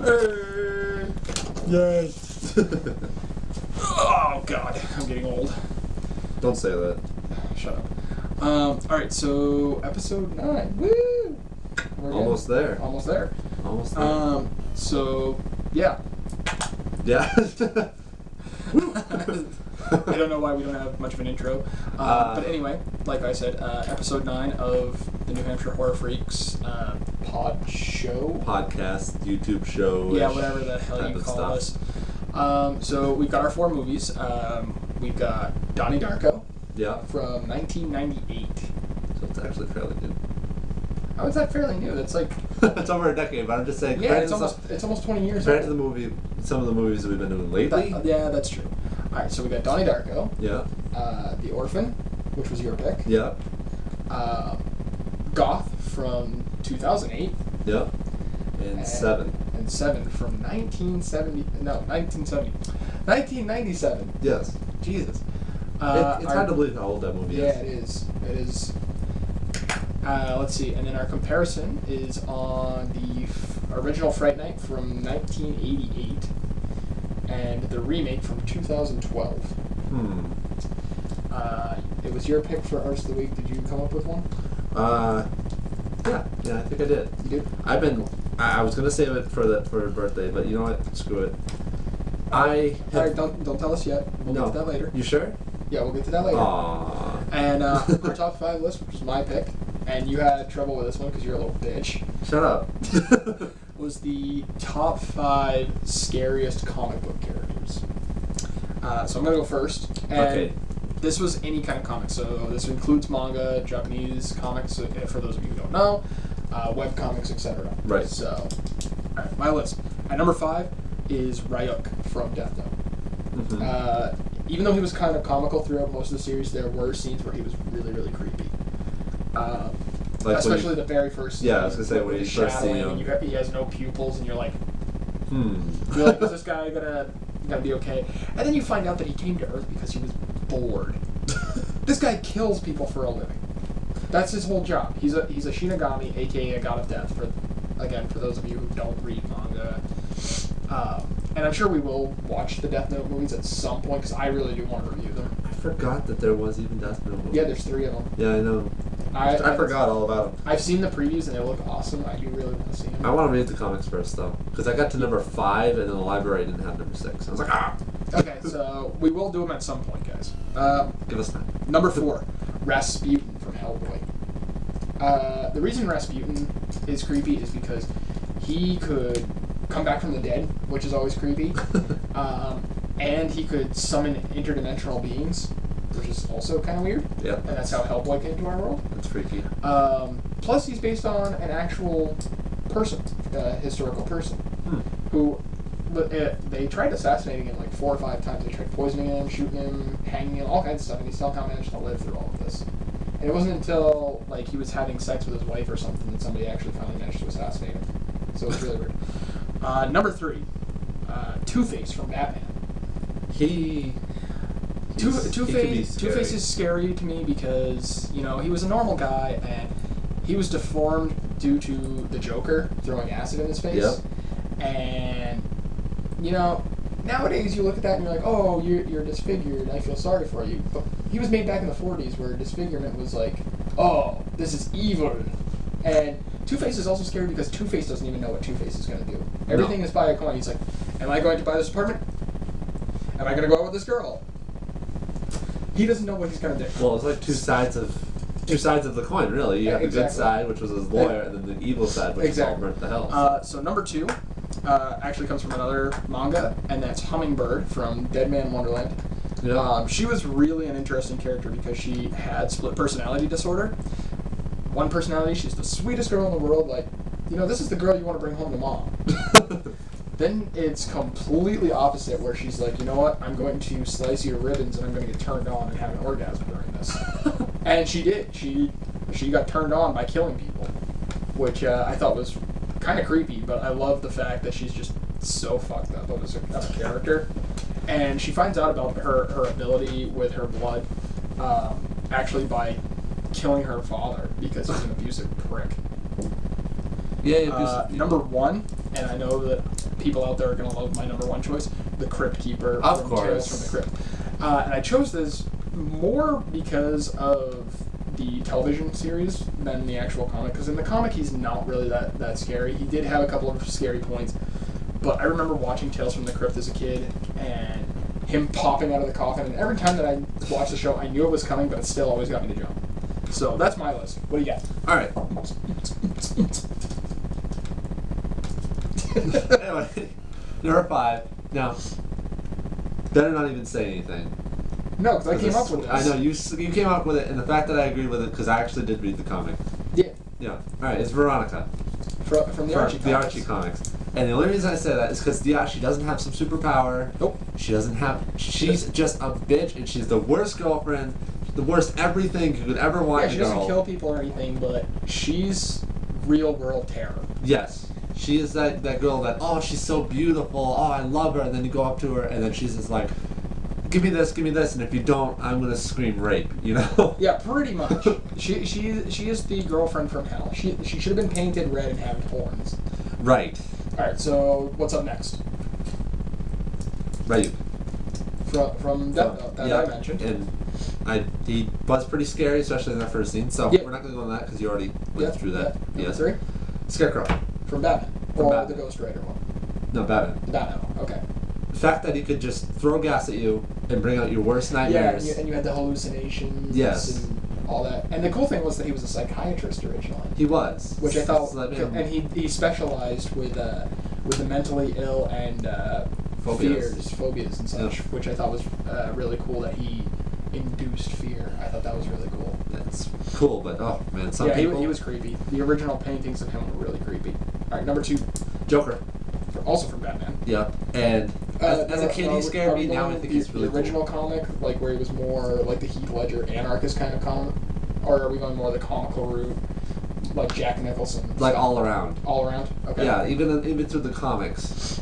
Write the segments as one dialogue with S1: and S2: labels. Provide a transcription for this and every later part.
S1: Yay! Oh god, I'm getting old.
S2: Don't say that.
S1: Shut up. Alright, so episode 9. Woo! We're
S2: Almost there.
S1: Almost there.
S2: Almost there.
S1: So, yeah.
S2: Yeah.
S1: I don't know why we don't have much of an intro. But anyway, like I said, episode 9 of the New Hampshire Horror Freaks
S2: podcast, YouTube show.
S1: Yeah, whatever the hell you call us. So we've got our 4 movies. We've got Donnie Darko.
S2: Yeah.
S1: From 1998.
S2: So it's actually fairly new.
S1: How is that fairly new? That's like
S2: it's over a decade, but I'm just saying.
S1: Yeah, it's almost 20 years.
S2: Compared to the movie, some of the movies that we've been doing lately.
S1: Yeah, that's true. All right, so we got Donnie Darko.
S2: Yeah.
S1: The Orphan, which was your pick.
S2: Yeah.
S1: Goth from 2008.
S2: Yeah. And Seven.
S1: And Seven from 1997.
S2: Yes.
S1: Jesus.
S2: It's hard to believe how old that movie is.
S1: Yeah, it is. It is. Let's see, and then our comparison is on the original Fright Night from 1988 and the remake from 2012. It was your pick for Artist of the Week. Did you come up with one?
S2: Yeah, I think I did.
S1: You did?
S2: I was gonna save it for birthday, but you know what? Screw it.
S1: Alright, don't tell us yet. We'll get to that later.
S2: You sure?
S1: Yeah, we'll get to that later.
S2: Aww.
S1: And our top 5 list, which was my pick, and you had trouble with this one because you're a little bitch.
S2: Shut up.
S1: Was the top 5 scariest comic book characters. So I'm gonna go first. And
S2: okay.
S1: This was any kind of comic, so this includes manga, Japanese comics, for those of you who don't know, web comics, etc.
S2: Right.
S1: So, alright, my list. At number 5 is Ryuk from Death Note.
S2: Mm-hmm.
S1: Even though he was kind of comical throughout most of the series, there were scenes where he was really, really creepy. Especially the very first scene.
S2: Yeah, I was going to say, when you first see him.
S1: He has no pupils, and you're like, You're like, is this guy gonna be okay? And then you find out that he came to Earth because he was bored. This guy kills people for a living. That's his whole job. He's a Shinigami, aka a god of death. For those of you who don't read manga, and I'm sure we will watch the Death Note movies at some point because I really do want to review them.
S2: I forgot that there was even Death Note movies.
S1: Yeah, there's 3 of them.
S2: Yeah, I know. I forgot all about them.
S1: I've seen the previews and they look awesome. I do really want to see them.
S2: I want to read the comics first though, because I got to number 5 and then the library didn't have number 6. I was like, ah.
S1: Okay, so we will do them at some point, guys.
S2: Give us time.
S1: Number 4, Rasputin from Hellboy. The reason Rasputin is creepy is because he could come back from the dead, which is always creepy, and he could summon interdimensional beings, which is also kind of weird.
S2: Yeah.
S1: And that's how Hellboy came to our world.
S2: That's freaky.
S1: Plus, he's based on an actual person, historical person, who. But they tried assassinating him like 4 or 5 times. They tried poisoning him, shooting him, hanging him, all kinds of stuff, and he somehow managed to live through all of this. And it wasn't until like he was having sex with his wife or something that somebody actually finally managed to assassinate him. So it was really weird. Number 3, Two-Face from Batman. Two-Face is scary to me because he was a normal guy and he was deformed due to the Joker throwing acid in his face.
S2: Yep.
S1: And nowadays you look at that and you're like, oh, you're disfigured, and I feel sorry for you. But he was made back in the 40s where disfigurement was like, oh, this is evil. And Two-Face is also scary because Two-Face doesn't even know what Two-Face is going to do. Everything is by a coin. He's like, am I going to buy this apartment? Am I going to go out with this girl? He doesn't know what he's going to do.
S2: Well, it's like two sides of the coin, really. You have the good side, which was his lawyer, and then the evil side, which is all burnt to hell.
S1: So number 2 actually comes from another manga, and that's Hummingbird from Dead Man Wonderland.
S2: Yeah.
S1: She was really an interesting character because she had split personality disorder. One personality, she's the sweetest girl in the world, like, this is the girl you want to bring home to mom. Then it's completely opposite, where she's like, you know what, I'm going to slice your ribbons and I'm going to get turned on and have an orgasm during this. And she did. She got turned on by killing people, which I thought was kind of creepy, but I love the fact that she's just so fucked up as a character. And she finds out about her ability with her blood actually by killing her father because he's an abusive prick.
S2: Yeah, abusive.
S1: Number 1, and I know that people out there are going to love my number one choice, The Crypt Keeper
S2: Of
S1: from
S2: course.
S1: Tales from the Crypt. And I chose this more because of the television series than the actual comic, because in the comic he's not really that scary. He did have a couple of scary points, but I remember watching Tales from the Crypt as a kid and him popping out of the coffin, and every time that I watched the show I knew it was coming, but it still always got me to jump. So that's my list. What do you got?
S2: Alright. Anyway, number 5. Now, better not even say anything.
S1: No, because I came up with this.
S2: I know, you came up with it, and the fact that I agree with it, because I actually did read the comic.
S1: Yeah.
S2: Yeah. Alright, it's Veronica.
S1: From the Archie comics.
S2: The Archie comics. And the only reason I say that is because she doesn't have some superpower.
S1: Nope.
S2: She's just a bitch, and she's the worst girlfriend, the worst everything you could ever want in a
S1: she
S2: girl.
S1: doesn't kill people or anything, but she's real world terror.
S2: Yes. She is that girl that, oh, she's so beautiful, oh, I love her, and then you go up to her, and then she's just like, give me this, and if you don't, I'm gonna scream rape, you know?
S1: Yeah, pretty much. she is the girlfriend from hell. She should have been painted red and having horns.
S2: Right.
S1: Alright, so what's up next?
S2: Right.
S1: From that I mentioned.
S2: And he was pretty scary, especially in that first scene, so we're not gonna go on that because you already went through that.
S1: Number 3?
S2: Scarecrow.
S1: From Batman.
S2: From
S1: or
S2: Batman.
S1: the Ghost Rider one.
S2: No, Batman.
S1: The Batman one, okay.
S2: The fact that he could just throw gas at you and bring out your worst nightmares.
S1: Yeah, and you had the hallucinations and all that. And the cool thing was that he was a psychiatrist originally.
S2: He was.
S1: Which I thought,
S2: So
S1: and he specialized with the mentally ill and phobias and such, which I thought was really cool that he induced fear. I thought that was really cool.
S2: That's cool, but oh man, some people...
S1: he was creepy. The original paintings of him were really creepy. Alright, number 2.
S2: Joker.
S1: Also from Batman.
S2: Yeah, and as a kid he scared me, now I think he's really
S1: the original comic, like where he was more like the Heath Ledger anarchist kind of comic? Or are we going more the comical route, like Jack Nicholson?
S2: Like all around.
S1: All around? Okay.
S2: Yeah, even through the comics,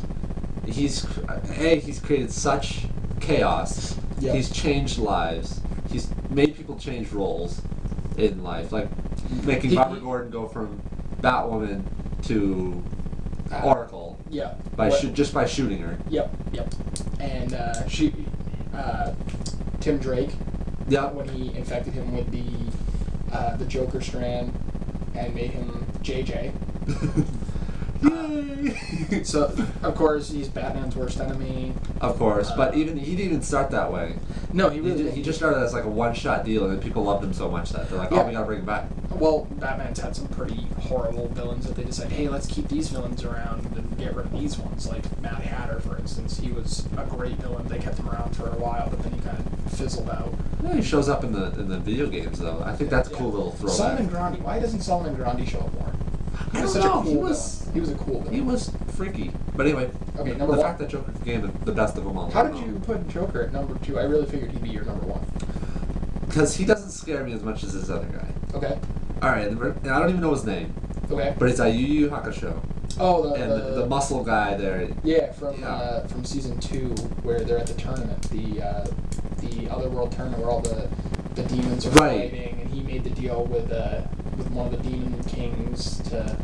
S2: he's created such chaos.
S1: Yep.
S2: He's changed lives. He's made people change roles in life, like making Barbara Gordon go from Batwoman to Oracle.
S1: Yeah.
S2: Just by shooting her.
S1: Yep. And Tim Drake.
S2: Yeah.
S1: When he infected him with the Joker strand and made him JJ.
S2: Yay!
S1: So of course he's Batman's worst enemy.
S2: Of course, but he didn't even start that way.
S1: No, he really didn't.
S2: He just started as like a one-shot deal, and then people loved him so much that they're like, oh, we gotta bring him back.
S1: Well, Batman's had some pretty horrible villains that they decided, hey, let's keep these villains around and get rid of these ones. Like Mad Hatter, for instance, he was a great villain. They kept him around for a while, but then he kind of fizzled out.
S2: Yeah, he shows up in the video games though. I think that's a cool little throwback.
S1: Solomon Grundy. Why doesn't Solomon Grundy show up more?
S2: I don't know. He
S1: was a cool villain.
S2: He was freaky. But anyway,
S1: okay,
S2: the fact that Joker became the best of them all.
S1: How did you put Joker at number 2? I really figured he'd be your number 1.
S2: Because he doesn't scare me as much as this other guy.
S1: Okay.
S2: Alright, and I don't even know his name.
S1: Okay.
S2: But it's a Yu Yu Hakusho.
S1: Oh,
S2: the muscle guy there.
S1: Yeah, from season 2, where they're at the tournament, the Otherworld tournament where all the demons are fighting, and he made the deal with one of the demon kings to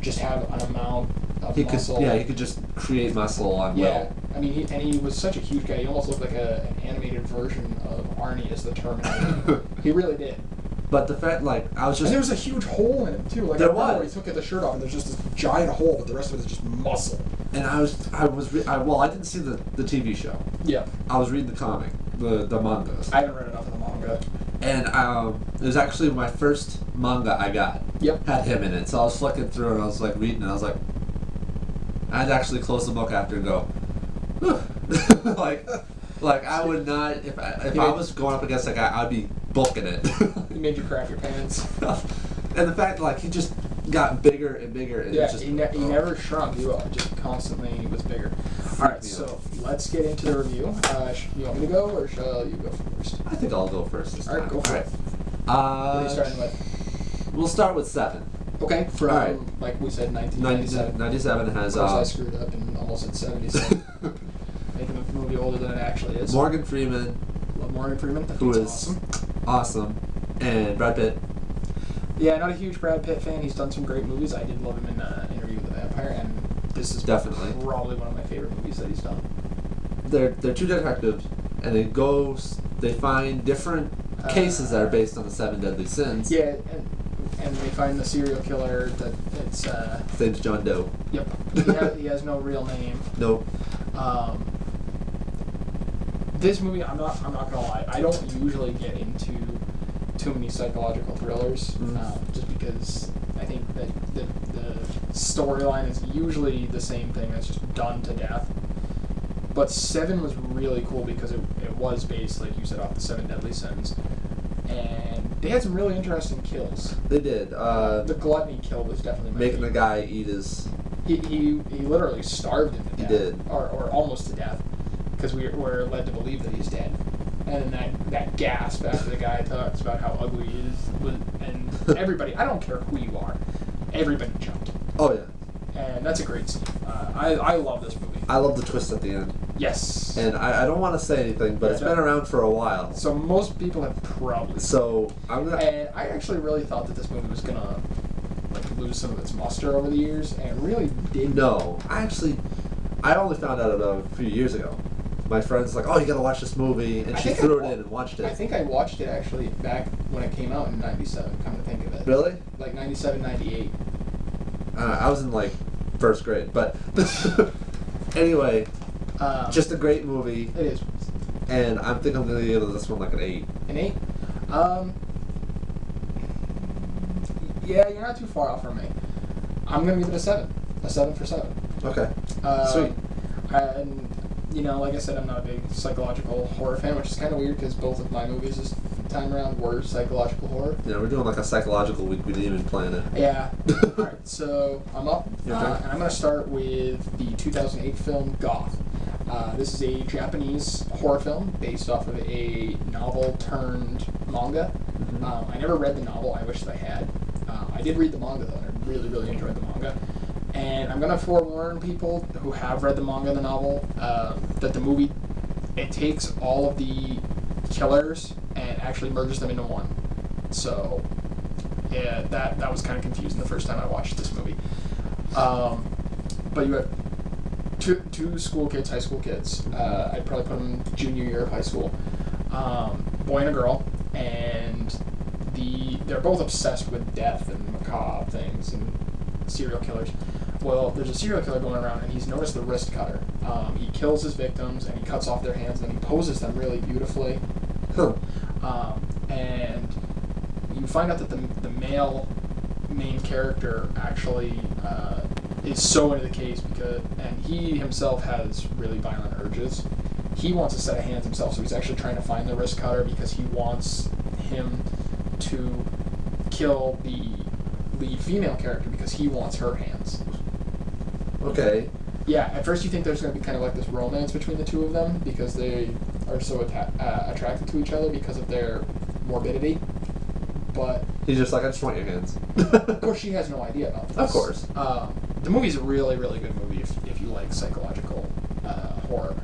S1: just have an amount of muscle.
S2: He could just create muscle on will.
S1: Yeah, I mean, he was such a huge guy. He almost looked like an animated version of Arnie as the Terminator. He really did.
S2: But the fact, I was just...
S1: And there was a huge hole in it, too. Like,
S2: there was.
S1: Where he took the shirt off, and there's just this giant hole, but the rest of it is just muscle.
S2: And I didn't see the TV show.
S1: Yeah.
S2: I was reading the comic, the mangas.
S1: I haven't read enough of the manga.
S2: And it was actually my first manga I got.
S1: Yep.
S2: Had him in it. So I was flicking through and I was reading and I was like... I'd actually close the book after and go... like I would not... If I was going up against that guy, I'd be booking it.
S1: He made you crap your pants.
S2: And the fact he just got bigger and bigger. And
S1: yeah, he never shrunk. He just constantly was bigger. Alright, so let's get into the review. You want me to go, or shall you go first?
S2: I think I'll go first this time.
S1: Alright, go for it. What are you starting with?
S2: We'll start with 7.
S1: Okay, from, like we said, 1997.
S2: 97 has...
S1: Of course, I screwed up and almost said 77. Making the movie older than it actually is.
S2: Morgan Freeman.
S1: Love Morgan Freeman.
S2: Who is awesome. And Brad Pitt.
S1: Yeah, not a huge Brad Pitt fan. He's done some great movies. I did love him in Interview with the Vampire, and this is
S2: Definitely.
S1: probably one of my favorite movies that he's done.
S2: They're two detectives, and they find different cases that are based on the 7 deadly sins.
S1: Yeah, and they find the serial killer that it's.
S2: His name's John Doe.
S1: Yep. He has no real name.
S2: Nope.
S1: This movie, I'm not gonna lie, I don't usually get into too many psychological thrillers, just because I think that the storyline is usually the same thing. It's just done to death. But 7 was really cool because it was based, like you said, off the 7 deadly sins, and they had some really interesting kills.
S2: They did.
S1: The gluttony kill was definitely my
S2: making the
S1: favorite.
S2: guy eat his.
S1: He literally starved him to death.
S2: He did.
S1: Or almost to death, because we're led to believe that he's dead. And then that gasp after the guy talks about how ugly he is, and everybody, I don't care who you are, everybody jumped.
S2: Oh yeah.
S1: And that's a great scene. I love this movie.
S2: I love the twist at the end.
S1: Yes.
S2: And I don't want to say anything, but it's been around for a while.
S1: So most people have probably.
S2: So I'm gonna.
S1: And I actually really thought that this movie was gonna lose some of its muster over the years, and it really didn't.
S2: No, I only found out about a few years ago. My friend's like, "Oh, you gotta watch this movie," and she threw it in and watched it.
S1: I think I watched it actually back when it came out in '97. Come to think of it.
S2: Really?
S1: Like '97, '98.
S2: I was in like first grade, but anyway, just a great movie,
S1: It is.
S2: and I think I'm gonna give this one like an 8.
S1: An 8? Yeah, you're not too far off from me. I'm gonna give it a 7. A 7 for 7.
S2: Okay. Sweet.
S1: And like I said, I'm not a big psychological horror fan, which is kind of weird because both of my movies this time around were psychological horror.
S2: Yeah, we're doing like a psychological week. We didn't even plan it.
S1: Yeah. Alright, so I'm up.
S2: Your turn.
S1: And I'm going to start with the 2008 film Goth. This is a Japanese horror film based off of a novel turned manga.
S2: Mm-hmm.
S1: I never read the novel. I wish that I had. I did read the manga, though, and I really, really enjoyed the manga. And I'm going to forewarn people who have read the manga and the novel that the movie, it takes all of the killers and actually merges them into one. So, yeah, that was kind of confusing the first time I watched this movie. But you have two school kids, high school kids. I'd probably put them in junior year of high school. Boy and a girl, and they're both obsessed with death and macabre things and serial killers. Well, there's a serial killer going around, and he's noticed the wrist cutter. He kills his victims, and he cuts off their hands, and then he poses them really beautifully.
S2: Huh.
S1: And you find out that the male main character actually is so into the case and he himself has really violent urges. He wants a set of hands himself, so he's actually trying to find the wrist cutter because he wants him to kill the lead female character because he wants her hands.
S2: Okay.
S1: Yeah, at first you think there's going to be kind of like this romance between the two of them because they are so attracted to each other because of their morbidity. But
S2: He's just like, I just want your hands.
S1: of course, she has no idea about this.
S2: Of course.
S1: The movie's a really, really good movie if you like psychological horror.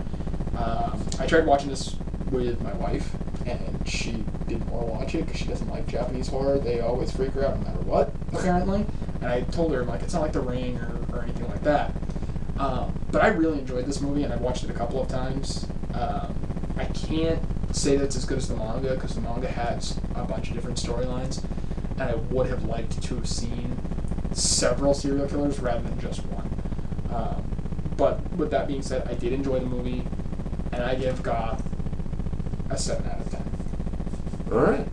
S1: I tried watching this with my wife, and she didn't want to watch it because she doesn't like Japanese horror. They always freak her out no matter what, apparently. And I told her, I'm like, it's not like The Ring or anything like that. But I really enjoyed this movie, and I watched it a couple of times. I can't say that it's as good as the manga, because the manga has a bunch of different storylines, and I would have liked to have seen several serial killers rather than just one. But with that being said, I did enjoy the movie, and I give Goth a 7 out of 10.
S2: All right.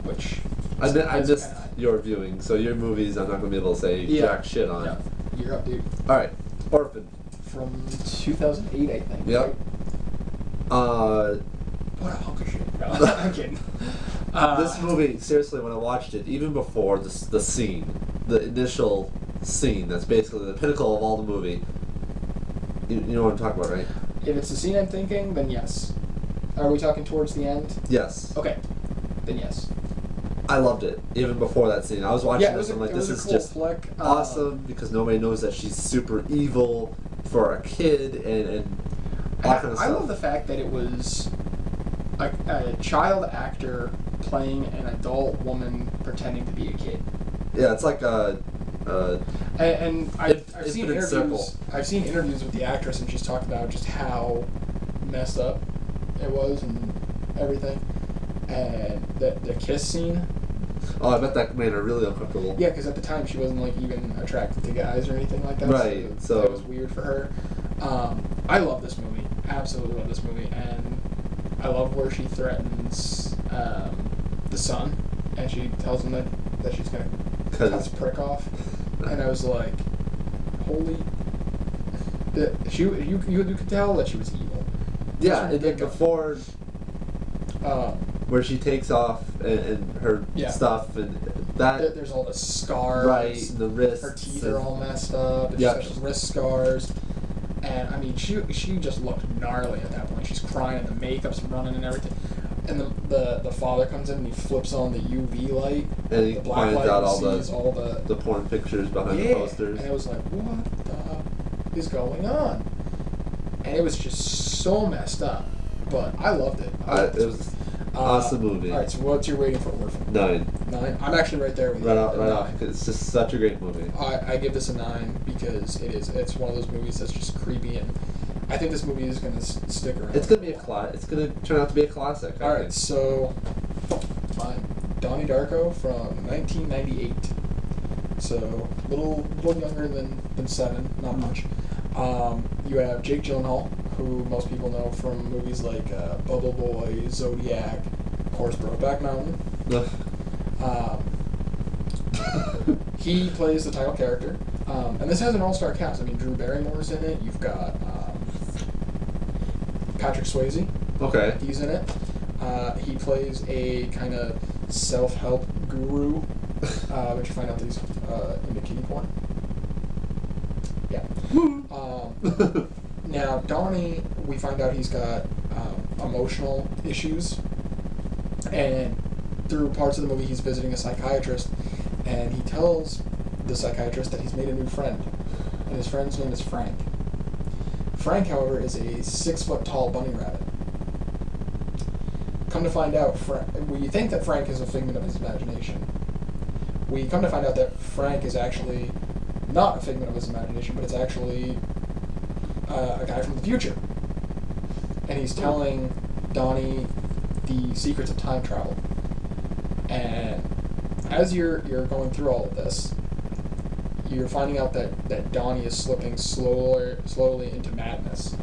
S1: Which
S2: I missed
S1: kinda-
S2: your viewing, so your movies I'm not going to be able to say
S1: Yeah.
S2: jack shit on.
S1: No, you're up, dude.
S2: All right. Orphan.
S1: From 2008, I think.
S2: Yep.
S1: Right? What a hunk of shit. No, I'm kidding.
S2: This movie, seriously, when I watched it, even before the scene, the initial scene, that's basically the pinnacle of all the movie. You know what I'm talking about, right?
S1: If it's the scene I'm thinking, then yes. Are we talking towards the end?
S2: Yes.
S1: Okay. Then yes.
S2: I loved it, even before that scene. I was watching
S1: Yeah, it
S2: this,
S1: was
S2: I'm like,
S1: it
S2: this
S1: was
S2: is
S1: a cool
S2: just
S1: flick.
S2: awesome, because nobody knows that she's super evil for a kid, and all that kind of
S1: I
S2: stuff.
S1: love the fact that it was a child actor playing an adult woman pretending to be a kid.
S2: Yeah, it's like
S1: And I've seen
S2: Infinite
S1: interviews.
S2: Circle.
S1: I've seen interviews with the actress, and she's talked about just how messed up it was and everything. And the kiss scene.
S2: Oh, I bet that made her really uncomfortable.
S1: Yeah, because at the time she wasn't like even attracted to guys or anything like that.
S2: Right. So
S1: that was weird for her. I love this movie. Absolutely love this movie, and I love where she threatens the son, and she tells him that she's gonna cut his prick off, and I was like, holy. You could tell that she was evil.
S2: Yeah, and then before. Where she takes off and her stuff and that.
S1: There's all the scars.
S2: Right, the wrists.
S1: Her teeth are all messed up. And she's got wrist scars. And I mean, she just looked gnarly at that point. She's crying and the makeup's running and everything. And the father comes in and he flips on the UV light.
S2: And he
S1: the black
S2: finds
S1: light
S2: out
S1: and
S2: all
S1: the
S2: the porn pictures behind the posters.
S1: And it was like, what the is going on? And it was just so messed up. But I loved it.
S2: It was awesome movie.
S1: Alright, so what's your rating for Orphan?
S2: 9.
S1: 9? I'm actually right there with you.
S2: Right off. It's just such a great movie.
S1: I give this a 9 because it's one of those movies that's just creepy, and I think this movie is going to stick around.
S2: It's going to be it's going to turn out to be a classic.
S1: Alright, so mine. Donnie Darko from 1998. So a little younger than 7, not much. You have Jake Gyllenhaal, who most people know from movies like Bubble Boy, Zodiac, of course, Brokeback Mountain. He plays the title character, and this has an all-star cast. I mean, Drew Barrymore's in it. You've got Patrick Swayze.
S2: Okay.
S1: He's in it. He plays a kind of self-help guru, which you find out that he's into kitty porn. Yeah. Now, Donnie, we find out he's got emotional issues, and through parts of the movie he's visiting a psychiatrist, and he tells the psychiatrist that he's made a new friend, and his friend's name is Frank. Frank, however, is a 6-foot-tall bunny rabbit. Come to find out, we think that Frank is a figment of his imagination. We come to find out that Frank is actually not a figment of his imagination, but it's actually a guy from the future. And he's telling Donnie the secrets of time travel. And as you're going through all of this, you're finding out that Donnie is slipping slowly into madness,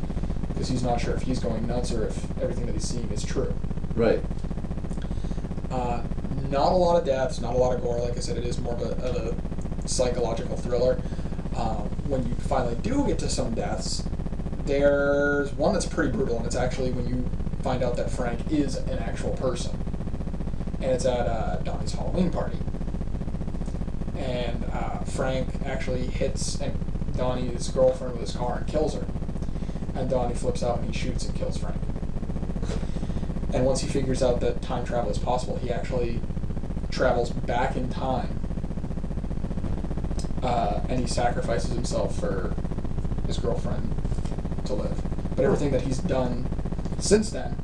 S1: because he's not sure if he's going nuts or if everything that he's seeing is true.
S2: Right.
S1: Not a lot of deaths, not a lot of gore. Like I said, it is more of a psychological thriller. When you finally do get to some deaths, there's one that's pretty brutal, and it's actually when you find out that Frank is an actual person. And it's at Donnie's Halloween party. And Frank actually hits Donnie's girlfriend with his car and kills her. And Donnie flips out and he shoots and kills Frank. And once he figures out that time travel is possible, he actually travels back in time. And he sacrifices himself for his girlfriend to live. But everything that he's done since then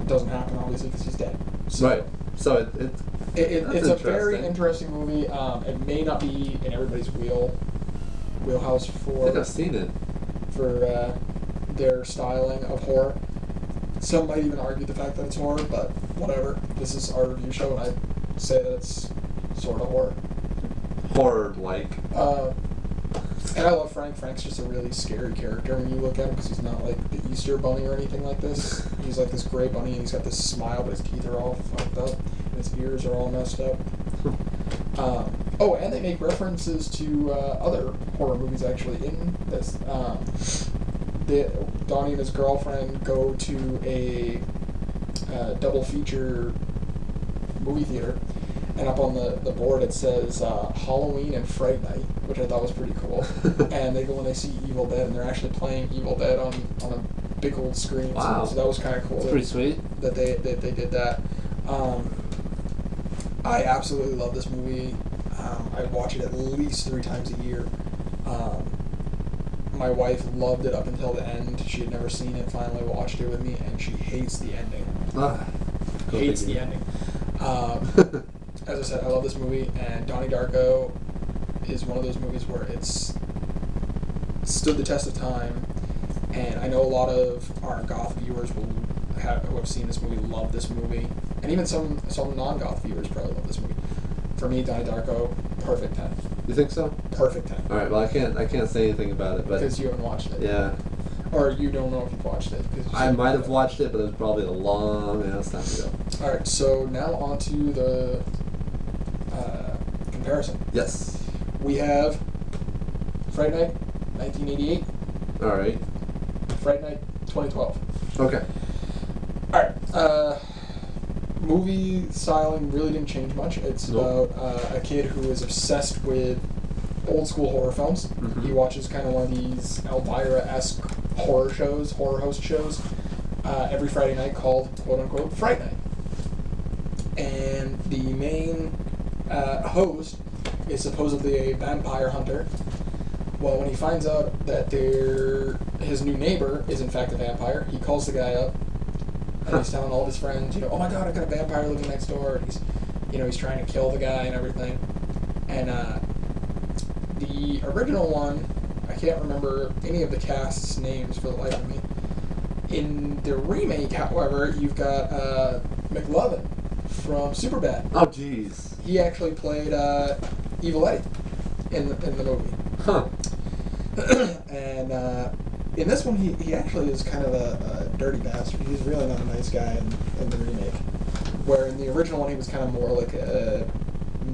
S1: doesn't happen, obviously, because he's dead. So
S2: right. So
S1: it's a very interesting movie. It may not be in everybody's wheelhouse for.
S2: I think I've seen it.
S1: For their styling of horror. Some might even argue the fact that it's horror, but whatever. This is our review show, and I say that it's sort of horror.
S2: Horror-like.
S1: And I love Frank. Frank's just a really scary character when you look at him, because he's not like the Easter Bunny or anything like this. He's like this gray bunny, and he's got this smile, but his teeth are all fucked up, and his ears are all messed up. And they make references to other horror movies actually in this. Donnie and his girlfriend go to a double feature movie theater, and up on the board it says Halloween and Fright Night, which I thought was pretty cool. And they go and they see Evil Dead, and they're actually playing Evil Dead on a big old screen.
S2: Wow.
S1: So that was kind of cool.
S2: That's pretty sweet.
S1: That they did that. I absolutely love this movie. I watch it at least 3 times a year. My wife loved it up until the end. She had never seen it, finally watched it with me, and she hates the ending. Hates the ending. as I said, I love this movie, and Donnie Darko is one of those movies where it's stood the test of time, and I know a lot of our goth viewers who have seen this movie love this movie, and even some non-goth viewers probably love this movie. For me, Donnie Darko, perfect 10.
S2: You think so?
S1: Perfect 10.
S2: All right. Well, I can't say anything about it, but
S1: Because you haven't watched it.
S2: yeah,
S1: Or you don't know if you've watched it. 'Cause you
S2: I
S1: said
S2: might
S1: you
S2: have watched it, but it was probably a long ass time ago.
S1: Alright, so now on to the comparison.
S2: Yes.
S1: We have Friday Night, 1988.
S2: All right.
S1: Friday Night, 2012.
S2: Okay.
S1: Alright, movie styling really didn't change much. It's
S2: Nope.
S1: about a kid who is obsessed with old school horror films.
S2: Mhm.
S1: He watches kind of one of these Elvira-esque horror host shows, every Friday night called, quote unquote, Fright Night. And the main host is supposedly a vampire hunter. Well, when he finds out that his new neighbor is in fact a vampire, he calls the guy up, and he's telling all of his friends, oh my god, I've got a vampire living next door. And he's trying to kill the guy and everything. And the original one, I can't remember any of the cast's names for the life of me. In the remake, however, you've got McLovin from Superbad.
S2: Oh, jeez.
S1: He actually played Evil Eddie in the movie.
S2: Huh.
S1: And in this one, he actually is kind of a dirty bastard. He's really not a nice guy in the remake. Where in the original one, he was kind of more like a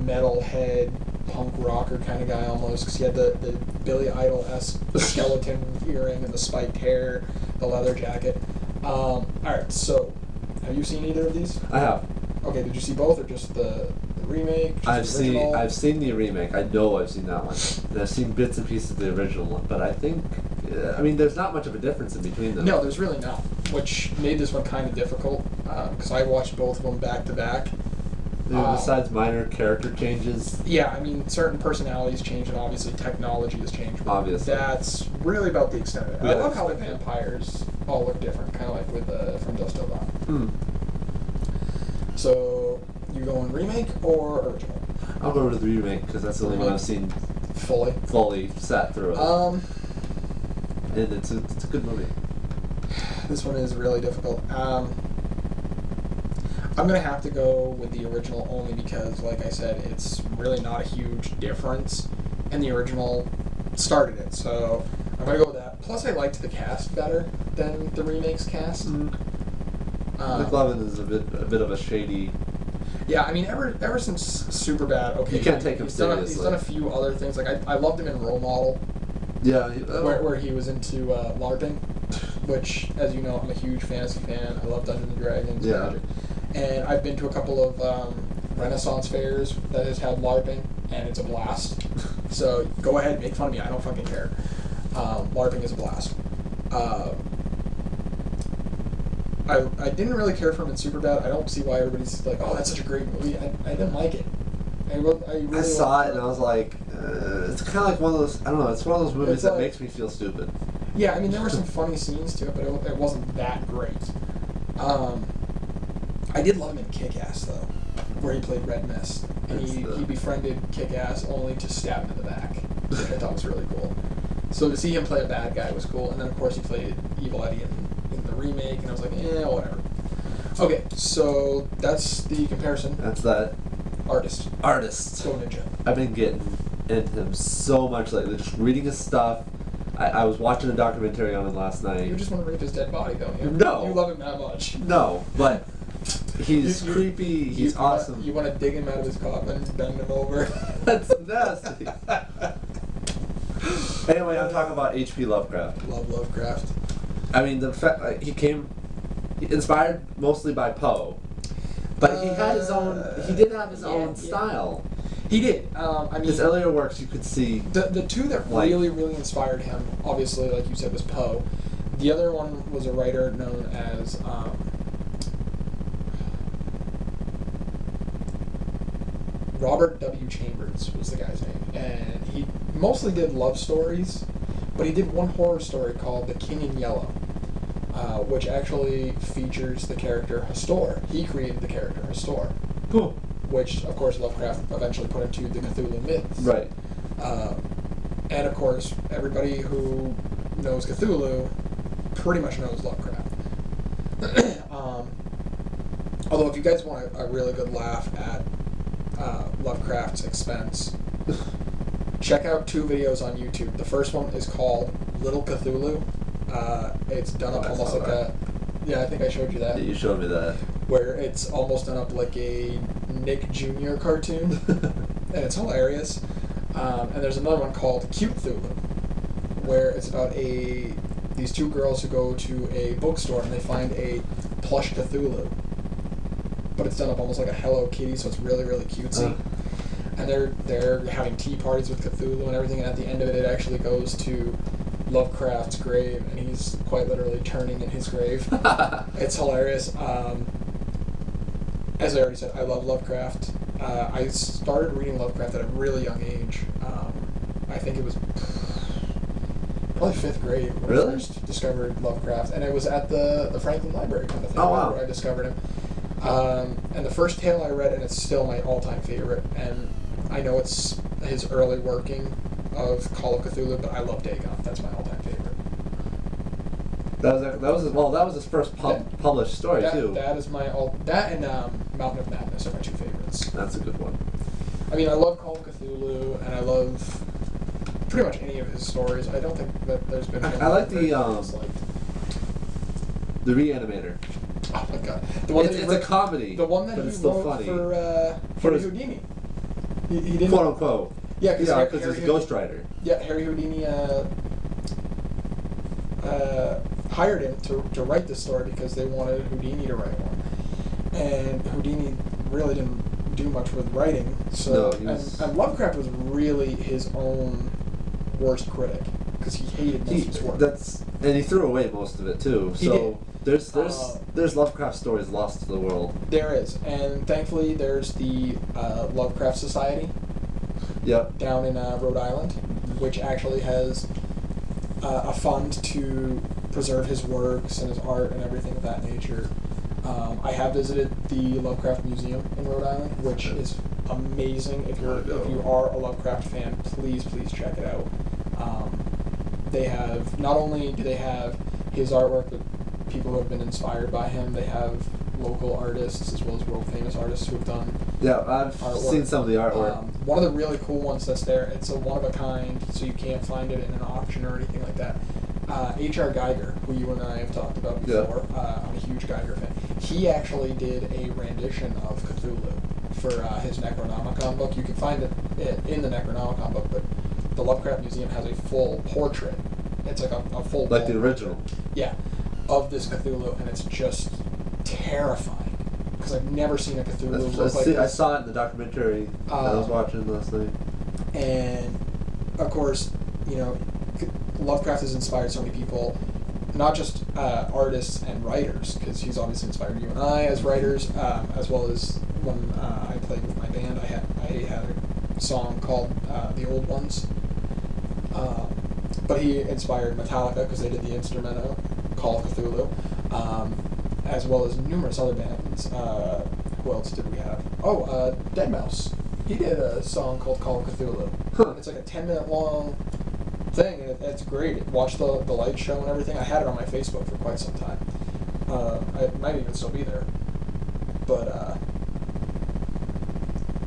S1: metalhead, punk rocker kind of guy almost, because he had the Billy Idol-esque skeleton earring and the spiked hair, the leather jacket. Alright, so, have you seen either of these?
S2: I have.
S1: Okay, did you see both, or just the remake? Just the original?
S2: I've seen the remake. I know I've seen that one. And I've seen bits and pieces of the original one, but I think, there's not much of a difference in between them.
S1: No, there's really not, which made this one kind of difficult, because I watched both of them back to back.
S2: Besides minor character changes.
S1: Yeah, certain personalities change, and obviously technology has changed. But
S2: Obviously.
S1: that's really about the extent of it.
S2: Yeah,
S1: I love how the
S2: that's-
S1: vampires all look different, kind of like with From Dusk Till Dawn.
S2: Hmm.
S1: So, you going remake or original?
S2: I'll go with the remake because that's the only one I've seen
S1: Fully.
S2: fully sat through it. And it's a good movie.
S1: This one is really difficult. I'm going to have to go with the original only because, like I said, it's really not a huge difference, and the original started it, so I'm going to go with that. Plus, I liked the cast better than the remake's cast.
S2: McLovin is a bit of a shady.
S1: Yeah, ever since Superbad, okay,
S2: You can't take him
S1: he's
S2: seriously.
S1: done a few other things. Like I loved him in Role Model,
S2: Yeah.
S1: where he was into LARPing, which, as you know, I'm a huge fantasy fan. I love Dungeons and Dragons.
S2: Yeah.
S1: Magic. And I've been to a couple of Renaissance fairs that has had LARPing, and it's a blast. So go ahead, make fun of me. I don't fucking care. LARPing is a blast. I didn't really care for him in Superbad. I don't see why everybody's like, oh, that's such a great movie. I didn't like it. I really
S2: saw it and I was like, it's kind of like one of those. I don't know. It's one of those movies
S1: It's
S2: that
S1: like-
S2: makes me feel stupid.
S1: Yeah, there were some funny scenes to it, but it wasn't that great. I did love him in Kick-Ass, though, where he played Red Mist. And he befriended Kick-Ass only to stab him in the back, which I thought was really cool. So to see him play a bad guy was cool. And then, of course, he played Evil Eddie in the remake, and I was like, whatever. Okay, so that's the comparison.
S2: That's that
S1: Artist.
S2: artist.
S1: Go Ninja.
S2: I've been getting into him so much lately. Just reading his stuff. I was watching a documentary on him last night.
S1: You just want to rape his dead body, don't you?
S2: No.
S1: You love him that much.
S2: No, but he's
S1: You-
S2: creepy. He's awesome.
S1: You want to dig him out of his coffin, bend him over.
S2: That's nasty. Anyway, I'm talking about H.P. Lovecraft.
S1: Love Lovecraft.
S2: The fact he inspired mostly by Poe, but he had his own. He did have his own style.
S1: He did.
S2: His earlier works, you could see.
S1: The two that
S2: Like-
S1: really inspired him, obviously, like you said, was Poe. The other one was a writer known as Robert W. Chambers was the guy's name, and he mostly did love stories, but he did one horror story called The King in Yellow, which actually features the character Hastor. He created the character Hastor,
S2: Cool.
S1: which of course Lovecraft eventually put into the Cthulhu myths.
S2: Right.
S1: And of course, everybody who knows Cthulhu pretty much knows Lovecraft. Although, if you guys want a really good laugh at Lovecraft's expense, check out 2 videos on YouTube. The first one is called Little Cthulhu. It's done up almost like a... Yeah, I think I showed you that.
S2: Yeah, you showed me that.
S1: Where it's almost done up like a Nick Jr. cartoon. And it's hilarious. And there's another one called Cute Cthulhu, where it's about these 2 girls who go to a bookstore and they find a plush Cthulhu. But it's done up almost like a Hello Kitty, so it's really, really cutesy. And they're having tea parties with Cthulhu and everything, and at the end of it, it actually goes to Lovecraft's grave, and he's quite literally turning in his grave. It's hilarious. As I already said, I love Lovecraft. I started reading Lovecraft at a really young age. I think it was probably 5th grade when I first discovered Lovecraft, and it was at the Franklin Library kind of thing where I discovered him. And the first tale I read, and it's still my all-time favorite, and I know it's his early working of Call of Cthulhu, but I love Dagon. That's my all-time favorite.
S2: That was his first published story too.
S1: That is that and Mountain of Madness are my 2 favorites.
S2: That's a good one.
S1: I mean, I love Call of Cthulhu, and I love pretty much any of his stories. I don't think that there's been.
S2: I like the Reanimator.
S1: Oh my god! The one
S2: it's a comedy.
S1: The one that
S2: but
S1: he
S2: it's still
S1: wrote
S2: funny.
S1: for Houdini. He didn't.
S2: Quote unquote.
S1: Yeah,
S2: because it's Ghost Rider.
S1: Yeah, Harry Houdini hired him to write this story because they wanted Houdini to write one, and Houdini really didn't do much with writing. So and Lovecraft was really his own worst critic because he hated most of his work.
S2: And he threw away most of it too.
S1: He did.
S2: There's Lovecraft stories lost to the world.
S1: There is, and thankfully there's the Lovecraft Society.
S2: Yep.
S1: Down in Rhode Island, which actually has a fund to preserve his works and his art and everything of that nature. I have visited the Lovecraft Museum in Rhode Island, which is amazing. If you are a Lovecraft fan, please check it out. They have not only do they have his artwork, but people who have been inspired by him. They have local artists as well as world famous artists who have done.
S2: Yeah, I've seen some of the artwork.
S1: One of the really cool ones that's there, it's a one of a kind, so you can't find it in an auction or anything like that. H.R. Geiger, who you and I have talked about before, I'm a huge Geiger fan. He actually did a rendition of Cthulhu for his Necronomicon book. You can find it in the Necronomicon book, but the Lovecraft Museum has a full portrait. It's like a full
S2: like the original.
S1: Yeah, of this Cthulhu, and it's just terrifying. Because I've never seen a Cthulhu look like this.
S2: I saw it in the documentary that I was watching last night.
S1: And, of course, Lovecraft has inspired so many people, not just artists and writers, because he's obviously inspired you and I as writers, as well as when I played with my band, I had a song called The Old Ones. But he inspired Metallica, because they did the instrumental Call of Cthulhu. As well as numerous other bands. Who else did we have? Oh, Deadmau5. He did a song called Call of Cthulhu.
S2: Huh.
S1: It's like a 10-minute long thing, and it's great. Watch the light show and everything. I had it on my Facebook for quite some time. It might even still be there. But,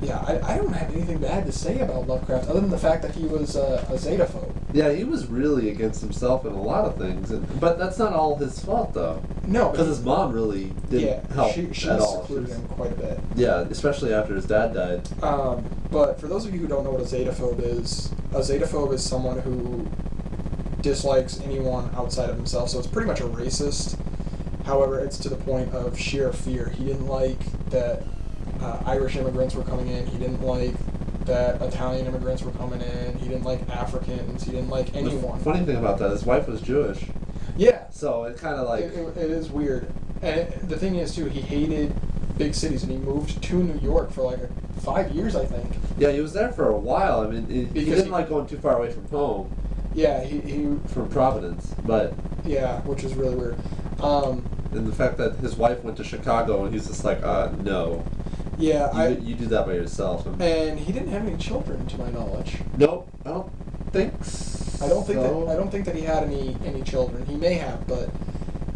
S1: yeah, I don't have anything bad to say about Lovecraft other than the fact that he was a Zetaphobe.
S2: Yeah, he was really against himself in a lot of things, but that's not all his fault, though.
S1: No,
S2: because his mom really didn't help
S1: she
S2: at all.
S1: secluded him quite a bit.
S2: Yeah, especially after his dad died.
S1: But for those of you who don't know what a Zetaphobe is someone who dislikes anyone outside of himself, so it's pretty much a racist. However, it's to the point of sheer fear. He didn't like that Irish immigrants were coming in. He didn't like that Italian immigrants were coming in. He didn't like Africans. He didn't like anyone.
S2: The funny thing about that, his wife was Jewish.
S1: Yeah.
S2: So it kind of like...
S1: It is weird. And the thing is, too, he hated big cities, and he moved to New York for like 5 years, I think.
S2: Yeah, he was there for a while. I mean, he didn't like going too far away from home.
S1: Yeah, he
S2: from Providence, but...
S1: Yeah, which is really weird.
S2: And the fact that his wife went to Chicago, and he's just like, no.
S1: Yeah,
S2: You do that by yourself.
S1: and he didn't have any children, to my knowledge.
S2: Nope, I don't think so.
S1: I don't think that he had any children. He may have, but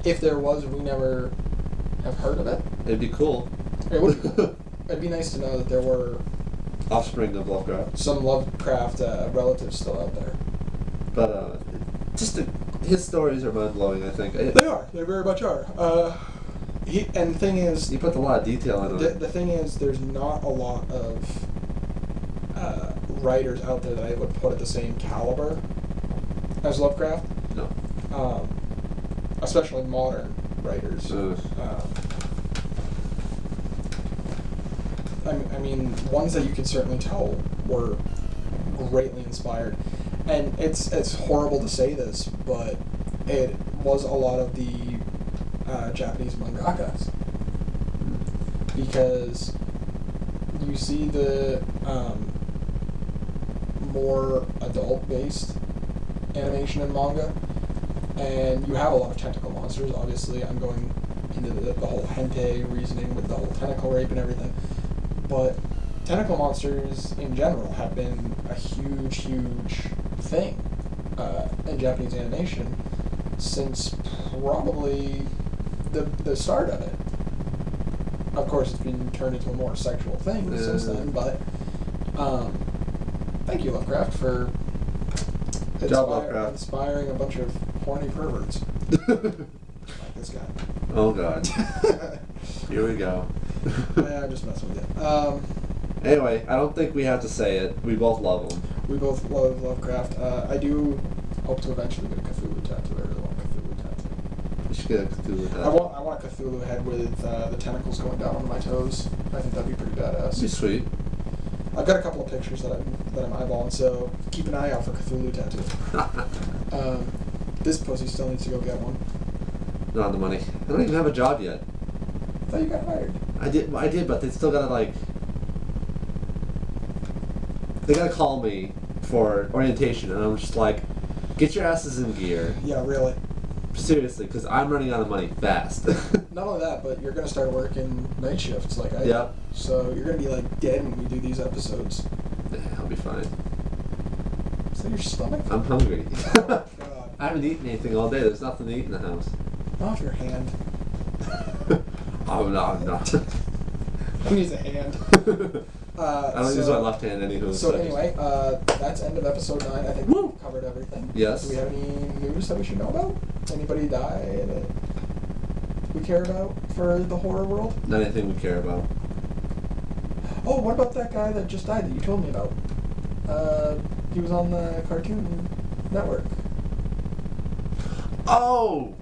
S1: if there was, we never have heard of it.
S2: It'd be cool.
S1: It would. It'd be nice to know that there were
S2: Offspring of Lovecraft.
S1: some Lovecraft relatives still out there.
S2: But his stories are mind blowing. I think
S1: They are. They very much are. And the thing is,
S2: he put a lot of detail into it.
S1: the thing is, there's not a lot of writers out there that I would put at the same caliber as Lovecraft.
S2: No.
S1: Especially modern writers. I mean, ones that you could certainly tell were greatly inspired. And it's horrible to say this, but it was a lot of the Japanese mangakas. Because you see the more adult-based animation and manga, and you have a lot of tentacle monsters. Obviously, I'm going into the whole hentai reasoning with the whole tentacle rape and everything. But tentacle monsters in general have been a huge thing in Japanese animation since probably the start of it. Of course, it's been turned into a more sexual thing since then, but thank you, Lovecraft, for inspiring a bunch of horny perverts. Like this guy.
S2: Oh, God. Here we go.
S1: Yeah, I'm just messing with you.
S2: Anyway, I don't think we have to say it. We both love him.
S1: We both love Lovecraft. I do hope to eventually get a Cthulhu tattoo. I really want a Cthulhu tattoo.
S2: We should get a Cthulhu tattoo.
S1: I want a Cthulhu head with the tentacles going down onto my toes. I think that'd be pretty badass.
S2: Be sweet.
S1: I've got a couple of pictures that I'm eyeballing, so keep an eye out for Cthulhu tattoo. This pussy still needs to go get one.
S2: Not on the money. I don't even have a job yet.
S1: I thought you got hired.
S2: I did, but they still gotta they gotta call me for orientation, and I'm just like, get your asses in gear.
S1: Yeah, really.
S2: Seriously, because I'm running out of money fast.
S1: Not only that, but you're gonna start working night shifts like I do.
S2: Yep.
S1: So you're gonna be like dead when we do these episodes.
S2: Yeah, I'll be fine.
S1: Is that your stomach?
S2: I'm hungry.
S1: Oh my god.
S2: I haven't eaten anything all day. There's nothing to eat in the house.
S1: Off your hand.
S2: I'm not.
S1: Who needs a hand?
S2: I don't use my left hand anywho.
S1: So anyway, that's end of episode 9. I think we've covered everything.
S2: Yes.
S1: Do we have any news that we should know about? Anybody die that we care about for the horror world?
S2: Not anything we care about.
S1: Oh, what about that guy that just died that you told me about? He was on the Cartoon Network.
S2: Oh!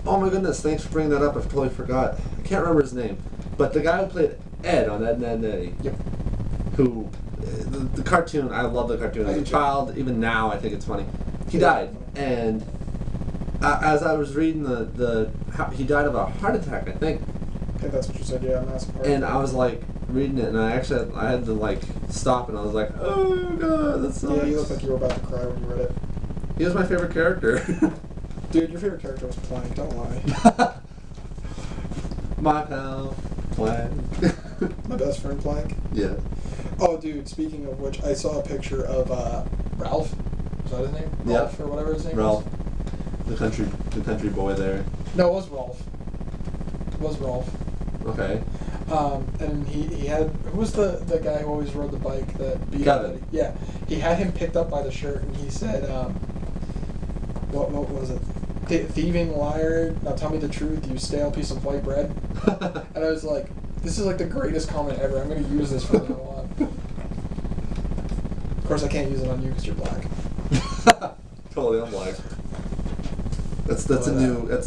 S2: Oh my goodness, thanks for bringing that up. I totally forgot. I can't remember his name. But the guy who played Ed on Ed, Edd n Eddy.
S1: Yep.
S2: Who, the cartoon, I love the cartoon. As a child, even now, I think it's funny. He died. And as I was reading he died of a heart attack, I think.
S1: I think that's what you said, yeah, massive heart.
S2: And I was like, reading it, and I had to like stop, and I was like, oh god, that sucks.
S1: Yeah, you looked like you were about to cry when you read it.
S2: He was my favorite character.
S1: Dude, your favorite character was Plank, don't lie.
S2: My pal, Plank.
S1: My best friend Plank.
S2: Yeah.
S1: Oh, dude, speaking of which, I saw a picture of Ralph. Is that his name?
S2: Yeah.
S1: Ralph, or whatever his name
S2: Ralph.
S1: is?
S2: The country boy there.
S1: No, it was Rolf. It was Rolf.
S2: Okay.
S1: And he had, who was the guy who always rode the bike that beat
S2: Kevin.
S1: everybody? Yeah. He had him picked up by the shirt, and he said, what was it? Thieving liar, now tell me the truth, you stale piece of white bread. And I was like, this is like the greatest comment ever. I'm going to use this from now on. Of course, I can't use it on you because you're black.
S2: Totally, I'm black. That's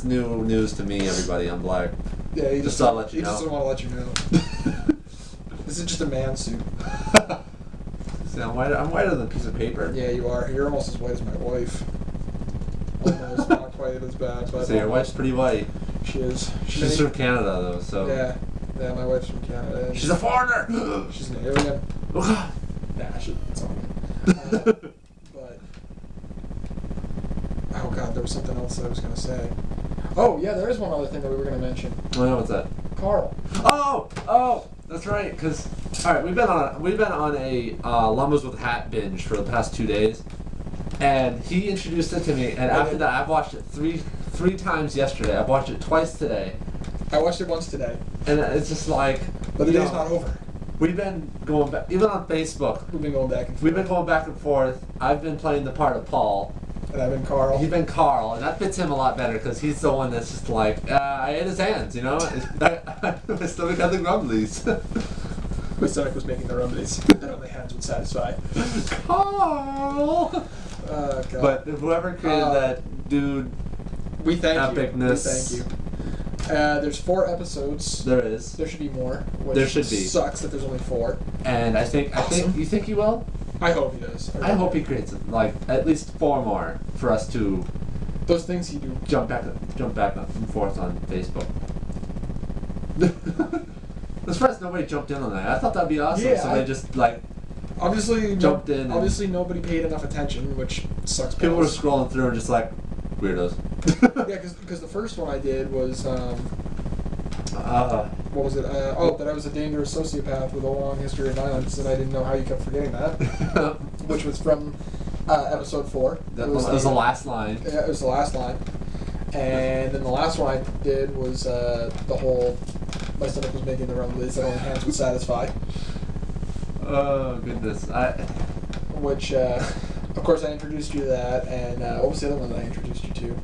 S2: new news to me, everybody. I'm black.
S1: Yeah, he
S2: Just thought I'd let you
S1: he
S2: know.
S1: just doesn't want to let you know. This is just a man suit.
S2: See, I'm whiter than a piece of paper.
S1: Yeah, you are. You're almost as white as my wife. Almost, not quite as bad, but
S2: So your wife's pretty white.
S1: she is.
S2: She's from Canada, though, so.
S1: Yeah, my wife's from Canada. And
S2: She's a foreigner!
S1: she's an alien.
S2: Oh,
S1: Nah, it's all good. But oh god, there was something else that I was gonna say. Oh yeah, there is one other thing that we were gonna mention.
S2: no, what's that?
S1: Carl.
S2: Oh! That's right. Because all right, we've been on a Llamas with Hat binge for the past 2 days, and he introduced it to me, and after that, I've watched it three times yesterday. I've watched it twice today,
S1: I watched it once today,
S2: and it's just like.
S1: but the
S2: you
S1: day's
S2: know,
S1: not over.
S2: We've been going back, even on Facebook.
S1: We've been going back and forth.
S2: We've been going back and forth. I've been playing the part of Paul.
S1: And I've been Carl.
S2: He's been Carl, and that fits him a lot better because he's the one that's just like, I ate his hands, you know? My stomach had the grumblies.
S1: My stomach was making the rumblies that only hands would satisfy.
S2: Carl!
S1: Oh, God.
S2: But whoever created that dude,
S1: we thank
S2: epicness.
S1: you. We thank you. There's 4 episodes.
S2: There is.
S1: There should be more. Which
S2: There should be.
S1: Sucks that there's only 4.
S2: And I think, you think he will?
S1: I hope he does.
S2: I hope he creates like at least 4 more for us to
S1: Those things you do.
S2: jump back and forth on Facebook. I'm surprised nobody jumped in on that. I thought that'd be awesome.
S1: Yeah,
S2: so they just like
S1: Obviously,
S2: jumped in.
S1: Obviously, nobody paid enough attention, which sucks.
S2: People were
S1: balls.
S2: scrolling through and just like weirdos.
S1: Yeah, because the first one I did was
S2: Uh,
S1: what was it? That I was a dangerous sociopath with a long history of violence, and I didn't know how you kept forgetting that. Which was from episode 4.
S2: that was the last line.
S1: Yeah, it was the last line. And then the last one I did was the whole my stomach was making the rumblies that only hands would satisfy.
S2: Oh goodness!
S1: Which, of course, I introduced you to that. And what was the other one that I introduced you to?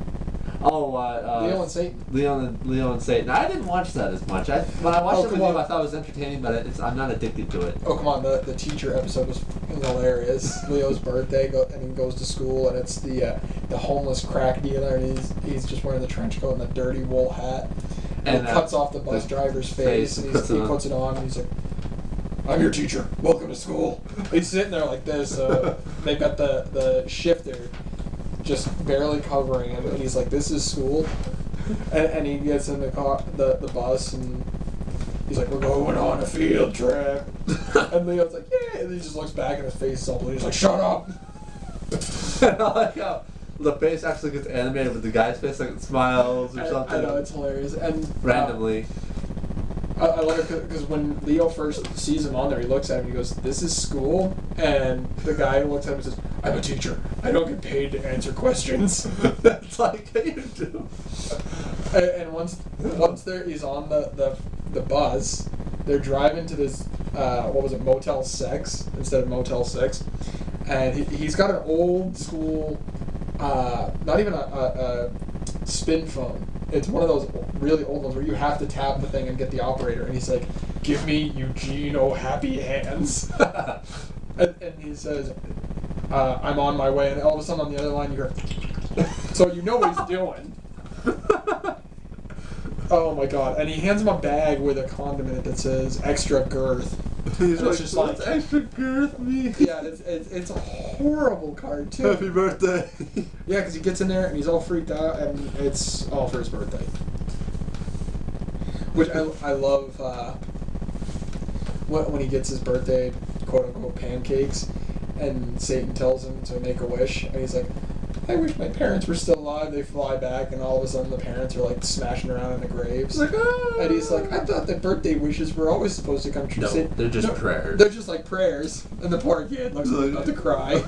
S1: Leo and Satan.
S2: Leo and Satan. I didn't watch that as much. When I watched it with
S1: come
S2: you,
S1: on.
S2: I thought it was entertaining, but I'm not addicted to it.
S1: Oh, come on, the teacher episode was hilarious. Leo's birthday, and he goes to school, and it's the homeless crack dealer, and he's just wearing the trench coat and the dirty wool hat. And he cuts off the bus driver's face, and he puts it on, and he's like, "I'm your teacher. Welcome to school." He's sitting there like this. They've got the shifter just barely covering him, and he's like, "This is school," and he gets in the car, the bus, and he's like, "We're going on a field trip," and Leo's like, "Yeah," and he just looks back, and his face is all blue. He's like, "Shut up!"
S2: And I like how the face actually gets animated, but the guy's face like it smiles or something.
S1: I know, it's hilarious, and
S2: randomly.
S1: I love it because when Leo first sees him on there, he looks at him and he goes, "This is school?" And the guy looks at him and says, "I'm a teacher. I don't get paid to answer questions."
S2: That's like how you do.
S1: And once he's on the bus, they're driving to this what was it, Motel 6 instead of Motel 6, and he's got an old school, not even a spin phone. It's one of those really old ones where you have to tap the thing and get the operator. And he's like, "Give me Eugene Happy Hands." and he says, "I'm on my way." And all of a sudden on the other line you hear, so you know what he's doing. Oh my God. And he hands him a bag with a condiment that says extra girth.
S2: He's
S1: like, just like,
S2: "What's extra girth me?"
S1: Yeah, it's a horrible cartoon.
S2: Happy birthday.
S1: Yeah, because he gets in there and he's all freaked out, and it's all for his birthday. Which I love when he gets his birthday, quote unquote, pancakes, and Satan tells him to make a wish, and he's like, "I wish my parents were still alive." They fly back, and all of a sudden the parents are like smashing around in the graves.
S2: Like, "Ah!"
S1: And he's like, "I thought that birthday wishes were always supposed to come true."
S2: No,
S1: Say,
S2: they're just prayers.
S1: They're just like prayers. And the poor kid looks like about to cry.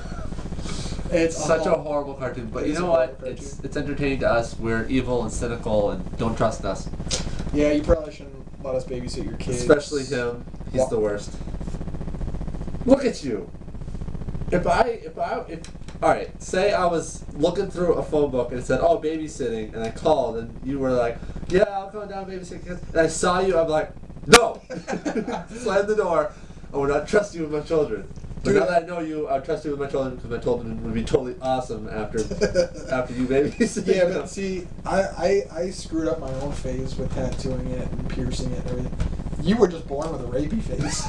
S1: It's
S2: such a horrible cartoon, but you know what? It's entertaining to us. We're evil and cynical and don't trust us.
S1: Yeah, you probably shouldn't let us babysit your kids.
S2: Especially him. He's the worst. Look at you. If alright, say I was looking through a phone book and it said, "Oh, babysitting," and I called and you were like, "Yeah, I'll come down and babysit kids," and I saw you, I'm like, "No!" Slam the door. I would not trust you with my children. But now that I know you, I trust you with my children because my children would be totally awesome after you babysit.
S1: Yeah, but see, I screwed up my own face with tattooing it and piercing it and everything. You were just born with a rapey face.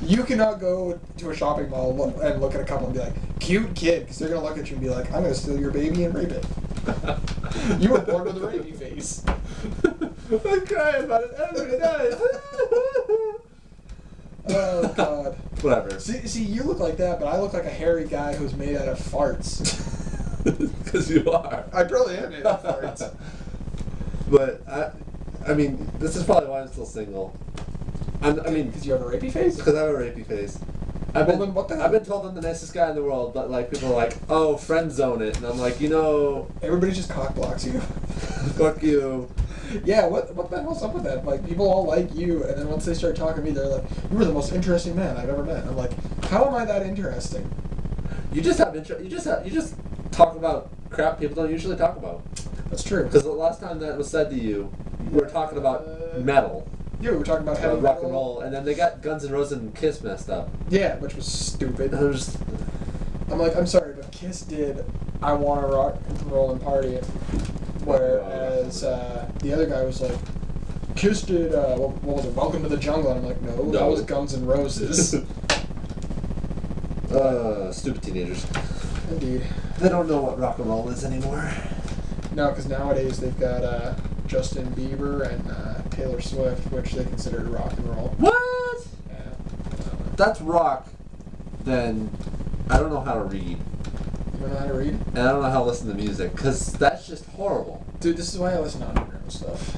S1: You cannot go to a shopping mall and look at a couple and be like, "Cute kid," because they're going to look at you and be like, "I'm going to steal your baby and rape it." You were born with a rapey face.
S2: I cry about it every night.
S1: Oh, God.
S2: Whatever.
S1: See, you look like that, but I look like a hairy guy who's made out of farts.
S2: Because you are.
S1: I probably am made out of farts.
S2: But, I mean, this is probably why I'm still single. I mean,
S1: Because you have a rapey face?
S2: because I have a rapey face.
S1: Well, then what the hell?
S2: I've been told I'm the nicest guy in the world, but like people are like, oh, friend zone it, and I'm like,
S1: Everybody just cock blocks you.
S2: fuck you.
S1: Yeah, what the hell's up with that? Like, people all like you, and then once they start talking to me, they're like, you were the most interesting man I've ever met. And I'm like, how am I that interesting?
S2: You just have you just talk about crap people don't usually talk about.
S1: That's true.
S2: Because the last time that was said to you, we were talking about metal,
S1: Yeah, we were talking about heavy
S2: rock
S1: metal.
S2: and roll, and then they got Guns N' Roses and Kiss messed up.
S1: Yeah, which was stupid.
S2: And I was just,
S1: I'm like, I'm sorry, but Kiss did I Wanna Rock and Roll and Party, whereas the other guy was like, Kiss did, what was it, Welcome to the Jungle, and I'm like, no, that was Guns N' Roses.
S2: stupid teenagers.
S1: Indeed.
S2: They don't know what rock and roll is anymore.
S1: No, because nowadays they've got Justin Bieber and Taylor Swift, which they consider rock and roll.
S2: What?
S1: Yeah.
S2: That's rock. Then I don't know how to read,
S1: You don't know how to read?
S2: and I don't know how to listen to music, because that's just horrible.
S1: Dude, this is why I listen to underground stuff.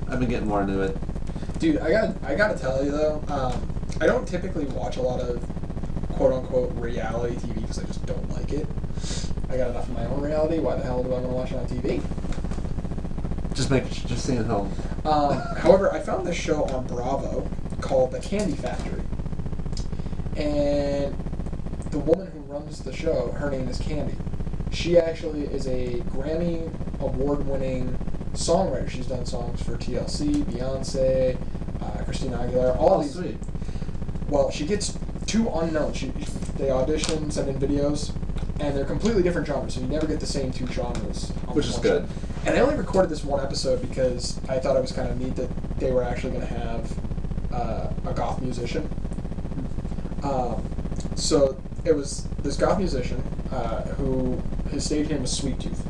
S2: I've been getting more into it.
S1: Dude, I gotta tell you though, I don't typically watch a lot of quote unquote reality TV because I just don't like it. I got enough of my own reality. Why the hell do I want to watch it on TV?
S2: Just seeing how.
S1: However, I found this show on Bravo called The Candy Factory, and the woman who runs the show, her name is Candy. She actually is a Grammy award-winning songwriter. She's done songs for TLC, Beyonce, Christina Aguilera, all these.
S2: Sweet.
S1: Well, she gets two unknowns. They audition, send in videos, and they're completely different genres, so you never get the same two genres.
S2: Which is good.
S1: And I only recorded this one episode because I thought it was kind of neat that they were actually going to have a goth musician. So it was this goth musician who, his stage name was Sweet Tooth.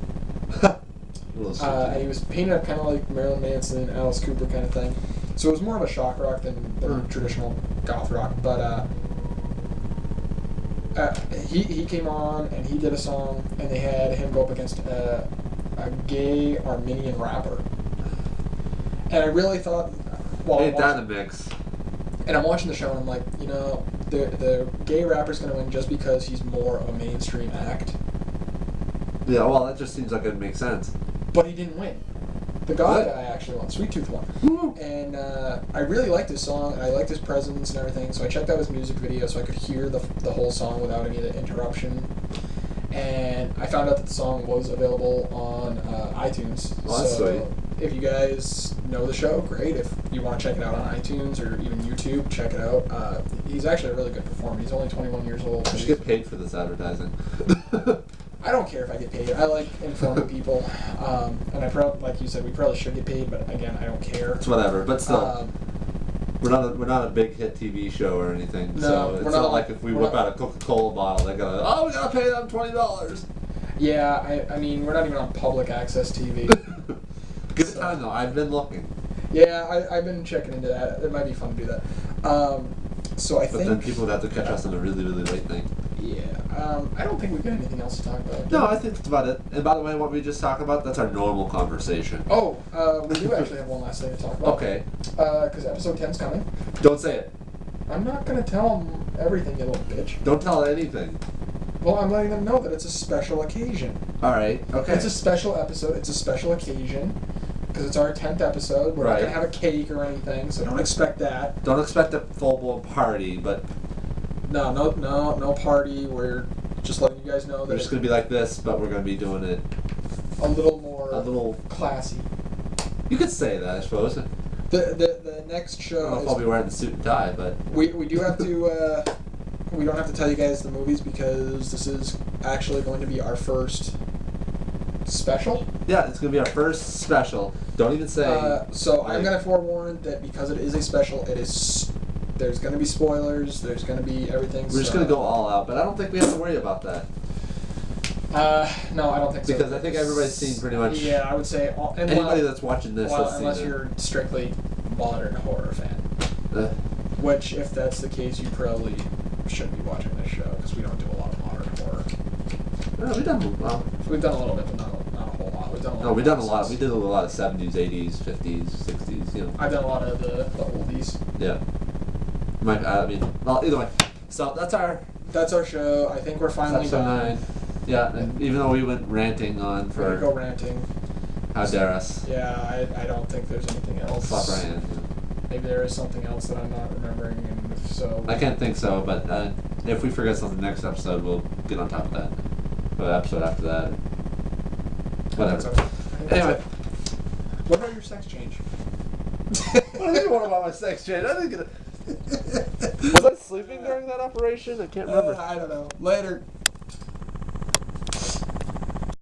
S1: And he was painted up kind of like Marilyn Manson, Alice Cooper kind of thing. So it was more of a shock rock than traditional goth rock. But he came on and he did a song, and they had him go up against a gay Armenian rapper. And I really thought, well,
S2: Ain't that a mix?
S1: and I'm watching the show and I'm like, you know, the gay rapper's gonna win just because he's more of a mainstream act.
S2: Yeah, well, that just seems like it makes sense.
S1: But he didn't win. The goth
S2: What?
S1: guy actually won. Sweet Tooth won.
S2: Woo.
S1: And I really liked his song, and I liked his presence and everything, so I checked out his music video so I could hear the whole song without any of the interruption. And I found out that the song was available on iTunes.
S2: Well, that's
S1: so
S2: sweet.
S1: if you guys know the show, great. If you want to check it out on iTunes or even YouTube, check it out. He's actually a really good performer. He's only 21 years old.
S2: I should get paid for this advertising.
S1: I don't care if I get paid. I like informing people. And I like you said, we probably should get paid, but again, I don't care.
S2: It's whatever, but still, we're not a big hit TV show or anything.
S1: No,
S2: so
S1: we're
S2: it's
S1: not
S2: not like if we whip out a Coca-Cola bottle, they gotta we gotta pay them $20.
S1: Yeah, I mean, we're not even on public access TV.
S2: Give it time though. I've been looking.
S1: Yeah, I've been checking into that. It might be fun to do that. So I
S2: But
S1: think.
S2: then people would have to catch us on a really, really late thing.
S1: Yeah. I don't think we've got anything else to talk about.
S2: No, I think that's about it. And by the way, what we just talked about, that's our normal conversation.
S1: Oh, we do actually have one last thing to talk about.
S2: Okay.
S1: Because episode 10's coming.
S2: Don't say it.
S1: I'm not going to tell them everything, you little bitch.
S2: Don't tell anything.
S1: Well, I'm letting them know that it's a special occasion.
S2: Alright, okay.
S1: It's a special episode. It's a special occasion. Because it's our 10th episode. We're not
S2: Right.
S1: going to have a cake or anything, so don't expect that.
S2: Don't expect a full-blown party, but
S1: No party. We're just letting you guys know that
S2: we're just going to be like this, but we're going to be doing it
S1: a little more
S2: a little...
S1: classy.
S2: You could say that, I suppose. I
S1: The next
S2: don't
S1: show
S2: know if I'll be wearing the suit and tie, but...
S1: we do have to we don't have to tell you guys the movies because this is actually going to be our first special.
S2: Yeah, it's going to be our first special. Don't even say...
S1: So I'm
S2: like-
S1: going to forewarn that because it is a special, there's going to be spoilers, there's going to be everything.
S2: We're just going to go all out, but I don't think we have to worry about that.
S1: No, I don't think so.
S2: Because I think everybody's seen pretty much...
S1: Yeah, I would say
S2: Anybody that's watching this has seen
S1: unless
S2: it.
S1: you're strictly modern horror fan.
S2: Uh,
S1: Which, if that's the case, you probably shouldn't be watching this show because we don't do a lot of modern horror.
S2: we've done well.
S1: We've done a little bit, but not a whole lot. lot. We've done a lot.
S2: No, we've done a lot.
S1: nonsense.
S2: We did a lot of 70s, 80s, 50s, 60s. You know.
S1: I've done a lot of the oldies.
S2: Yeah. I mean, well, either way. So that's our
S1: show. I think we're finally
S2: episode
S1: done.
S2: 9. Yeah, and even though we went ranting on
S1: We're gonna
S2: for
S1: go ranting.
S2: how dare us.
S1: Yeah, I don't think there's anything else.
S2: Slap our hand.
S1: Maybe there is something else that I'm not remembering, and if so,
S2: I can't think so, but if we forget something next episode, we'll get on top of that. Or the episode after that. Whatever.
S1: I think that's
S2: Anyway.
S1: it. What about your sex change?
S2: What do you want about my sex change? I didn't get it. Was I sleeping during that operation? I can't remember.
S1: I don't know. Later.